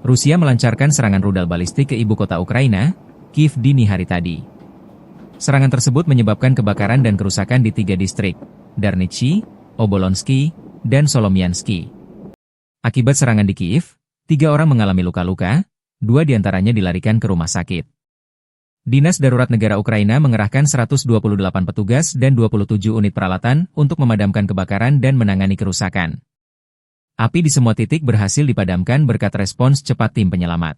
Rusia melancarkan serangan rudal balistik ke ibu kota Ukraina, Kiev dini hari tadi. Serangan tersebut menyebabkan kebakaran dan kerusakan di 3 distrik, Darnitsy, Obolonsky, dan Solomiansky. Akibat serangan di Kiev, 3 orang mengalami luka-luka, 2 diantaranya dilarikan ke rumah sakit. Dinas Darurat Negara Ukraina mengerahkan 128 petugas dan 27 unit peralatan untuk memadamkan kebakaran dan menangani kerusakan. Api di semua titik berhasil dipadamkan berkat respons cepat tim penyelamat.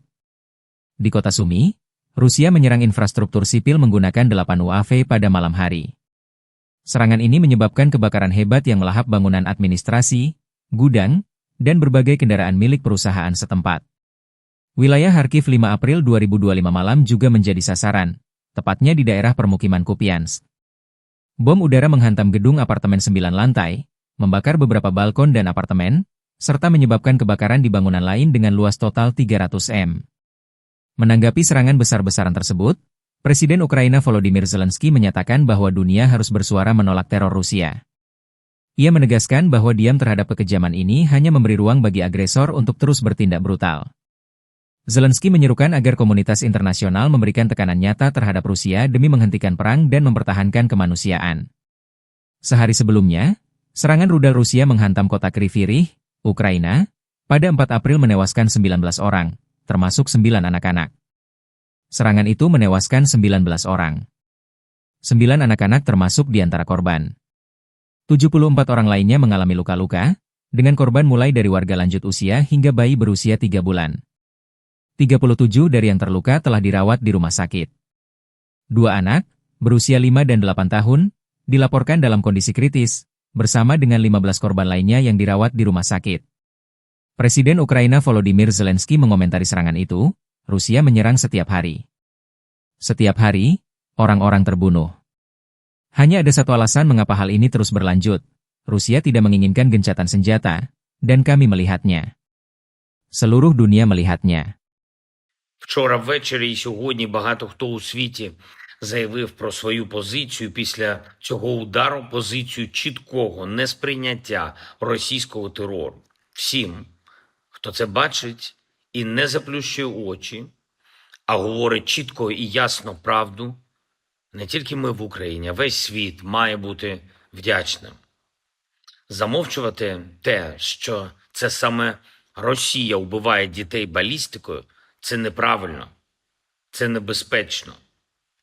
Di kota Sumy, Rusia menyerang infrastruktur sipil menggunakan 8 UAV pada malam hari. Serangan ini menyebabkan kebakaran hebat yang melahap bangunan administrasi, gudang, dan berbagai kendaraan milik perusahaan setempat. Wilayah Kharkiv 5 April 2025 malam juga menjadi sasaran, tepatnya di daerah permukiman Kupiansk. Bom udara menghantam gedung apartemen 9 lantai, membakar beberapa balkon dan apartemen, serta menyebabkan kebakaran di bangunan lain dengan luas total 300 m. Menanggapi serangan besar-besaran tersebut, Presiden Ukraina Volodymyr Zelensky menyatakan bahwa dunia harus bersuara menolak teror Rusia. Ia menegaskan bahwa diam terhadap kekejaman ini hanya memberi ruang bagi agresor untuk terus bertindak brutal. Zelensky menyerukan agar komunitas internasional memberikan tekanan nyata terhadap Rusia demi menghentikan perang dan mempertahankan kemanusiaan. Sehari sebelumnya, serangan rudal Rusia menghantam kota Kryvyi Rih, Ukraina, pada 4 April menewaskan 19 orang, termasuk 9 anak-anak. Serangan itu menewaskan 19 orang. 9 anak-anak termasuk di antara korban. 74 orang lainnya mengalami luka-luka, dengan korban mulai dari warga lanjut usia hingga bayi berusia 3 bulan. 37 dari yang terluka telah dirawat di rumah sakit. 2 anak, berusia 5 dan 8 tahun, dilaporkan dalam kondisi kritis, bersama dengan 15 korban lainnya yang dirawat di rumah sakit. Presiden Ukraina Volodymyr Zelensky mengomentari serangan itu, Rusia menyerang setiap hari. Setiap hari, orang-orang terbunuh. Hanya ada satu alasan mengapa hal ini terus berlanjut. Rusia tidak menginginkan gencatan senjata, dan kami melihatnya. Seluruh dunia melihatnya. Вчора ввечері і сьогодні багато хто у світі заявив про свою позицію після цього удару, позицію чіткого несприйняття російського терору. Всім, хто це бачить і не заплющує очі, а говорить чітко і ясно правду, не тільки ми в Україні, а весь світ має бути вдячним. Замовчувати те, що це саме Росія вбиває дітей балістикою, це неправильно, це небезпечно.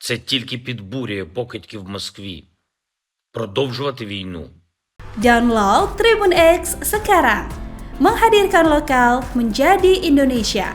Це тільки підбурює покидьки в Москві. Продовжувати війну. Download Tribun X sekarang. Menghadirkan lokal menjadi Indonesia.